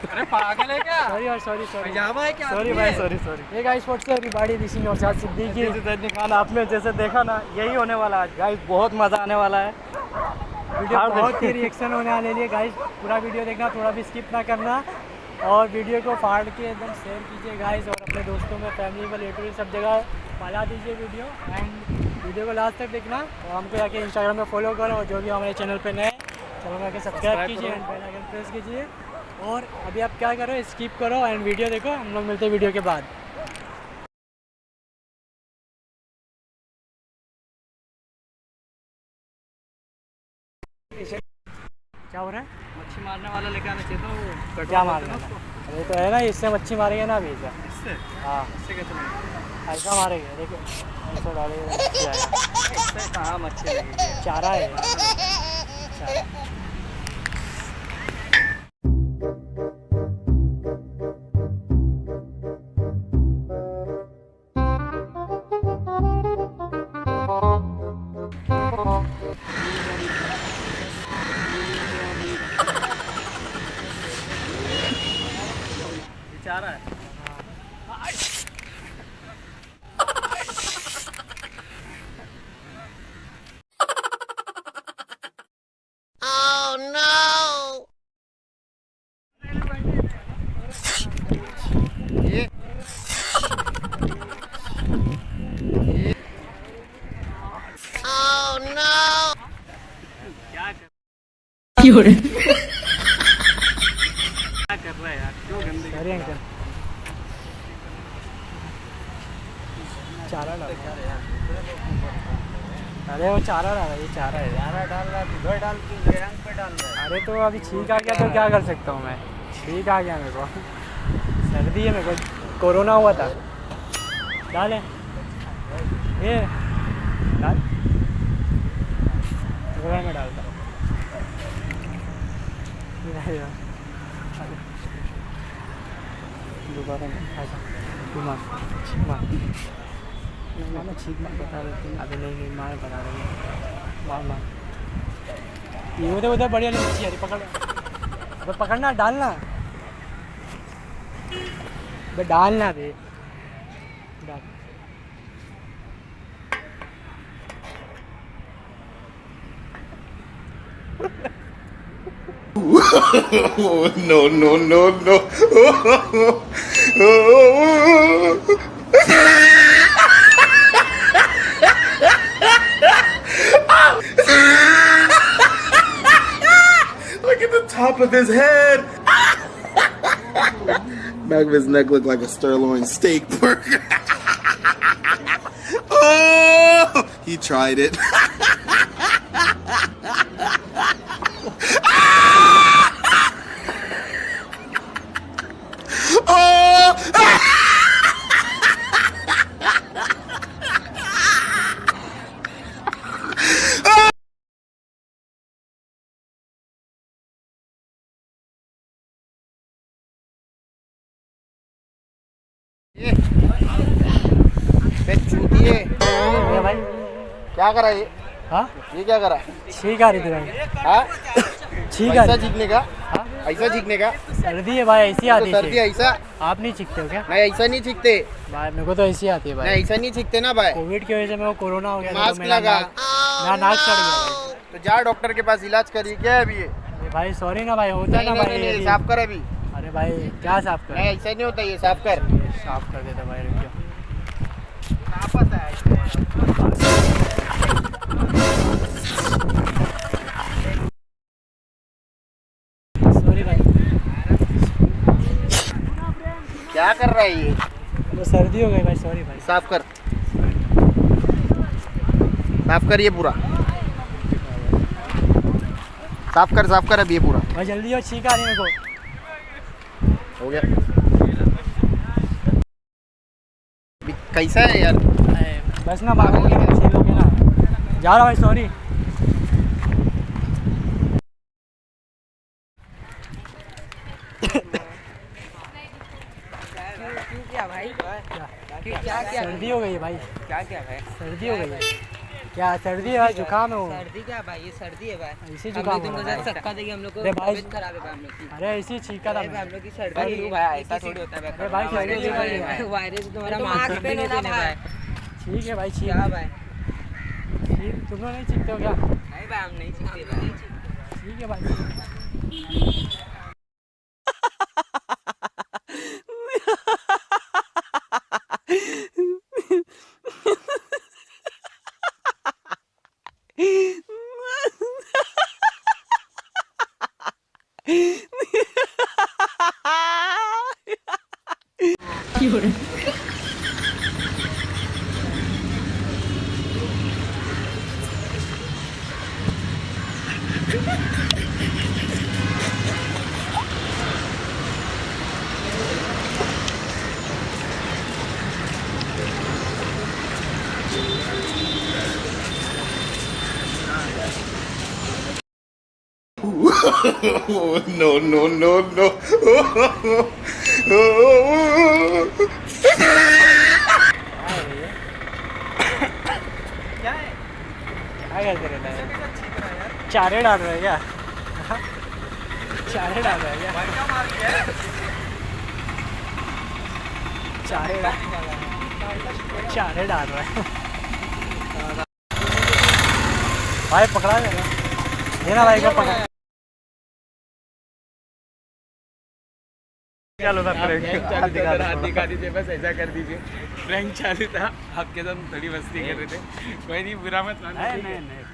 अरे पागल है क्या? सॉरी पजामा है क्या? सॉरी भाई सॉरी ये guys what's up everybody, this is Naushad Siddiqui Khan. आपने जैसे देखा ना, यही होने वाला है गाइस, बहुत मज़ा आने वाला है। वीडियो बहुत ही रिएक्शन होने वाले लिए गाइस, पूरा वीडियो देखना, थोड़ा भी स्किप ना करना और वीडियो को फाड़ के एकदम शेयर कीजिए गाइस, और अपने दोस्तों में, फैमिली में, रिलेटिव सब जगह फैला दीजिए वीडियो। एंड वीडियो को लास्ट तक देखना और हमको जाके इंस्टाग्राम पे फॉलो करो, और जो भी हमारे चैनल पे नए चैनल को आके सब्सक्राइब कीजिए एंड बेल आइकन प्रेस कीजिए। और अभी आप क्या करो, स्किप करो एंड वीडियो देखो। हम लोग मिलते हैं वीडियो के बाद। क्या हो रहा है? मच्छी मारने वाला लेके आना चाहिए था वो। क्या मारना है? अरे तो है ना, इससे मच्छी मारेंगे ना अभी इसे। इससे? हाँ, इससे कैसे मारेंगे? ऐसा मारेंगे, देखो ऐसा डालेंगे, मच्छी आएगा। इससे कहाँ मच्छी लगेगी? चारा है यार, चारा। चारा है। Oh no! ये Oh no! क्या कर क्यों रे? क्या कर रहा है यार? क्यों गंदगी? सॉरी अंकल, चारा डाल। अरे वो चारा डाला, ये चारा है। चारा डाल रहा है, उधर डाल के रंग पे डाल रहा है। अरे तो अभी छींक आ गया तो क्या कर सकता हूँ मैं, छींक आ गया मेरे को, सर्दी है, मेरे को कोरोना हुआ था। डाले ये डाल, में डालता दोबारा मार छींक मार बता रहे। अभी नहीं मार बता रही है, मार ये उधर बढ़िया नहीं मच्छी, अरे पकड़, अबे पकड़ना, डालना बे, डालना बे, डाल। No, no, no, no. Look at the top of his head. Back of his neck looked like a sirloin steak burger. Oh, he tried it. चूतिए भाई क्या करा ये? हाँ, ये क्या करा? छींक आ रही थी भाई। हाँ, छींक आ ऐसा रही, चीखने का? हाँ? ऐसा चीखने का? सर्दी है भाई, ऐसी आती तो सर्दी है। ऐसा आप नहीं चीखते हो क्या? नहीं, ऐसा नहीं चीखते भाई मेरे को तो ऐसी आती है नहीं, भाई। ऐसा नहीं चीखते ना भाई। कोविड की वजह से मेरे को कोरोना हो गया था, मास्क तो मेरा लगा। मेरा नाक चढ़ गया भाई। तो जा डॉक्टर के पास इलाज करिए। क्या है अभी ये? अरे भाई सॉरी ना भाई, होता है नहीं ना नहीं भाई। नहीं, साफ कर अभी। अरे भाई क्या साफ कर? नहीं, ऐसा नहीं होता, ये साफ कर। साफ कर देता भाई, रुक आपस है। सॉरी भाई, क्या कर रहा है ये? वो सर्दी हो गई भाई, सॉरी भाई। साफ कर, साफ कर ये पूरा, साफ कर अब ये पूरा। भाई जल्दी हो, छींक आ रही मेरे को। हो गया। कैसा है यार? बस ना भागोगे ना, छीलोगे ना। जा रहा भाई, सॉरी। क्या भाई? क्या क्या सर्दी हो गई है भाई, क्या क्या भाई? सर्दी हो गई है। क्या सर्दी है भाई, जुकाम है वो? सर्दी क्या भाई, ये सर्दी है भाई। ऐसे हम जुकाम लोग तुमको हो रहा है। धक्का देंगे, हम लोग को अरे भाई, तबीयत खराब है भाई हम लोग की। अरे ऐसी छींका था अरे भाई, हम मैं। लोग की सर्दी अरे है भाई ऐसा थोड़ी होता है अरे भाई सर्दी है भाई। वायरस तुम्हारा तो मास्क मास्क पहनो ना भाई। ठीक है भाई, छींक क्या भाई? तुम लोग नहीं छींकते हो क्या? नहीं भाई, हम नहीं छींकते भाई। ठीक है भाई। Oh, no, no, no, no. क्या करते रहता है? चारे डाल रहे हैं क्या? चारे डाल रहे हैं क्या? चारे डाल रहे हैं भाई। पकड़ा देना, देना भाई को पकड़ा। चालू था हाथ दिखा दीजिए, बस ऐसा कर दीजिए। प्रैंक चालू था, आपके साथ थोड़ी मस्ती कर रहे थे। कोई नहीं, बुरा मत मानो। नहीं नहीं नहीं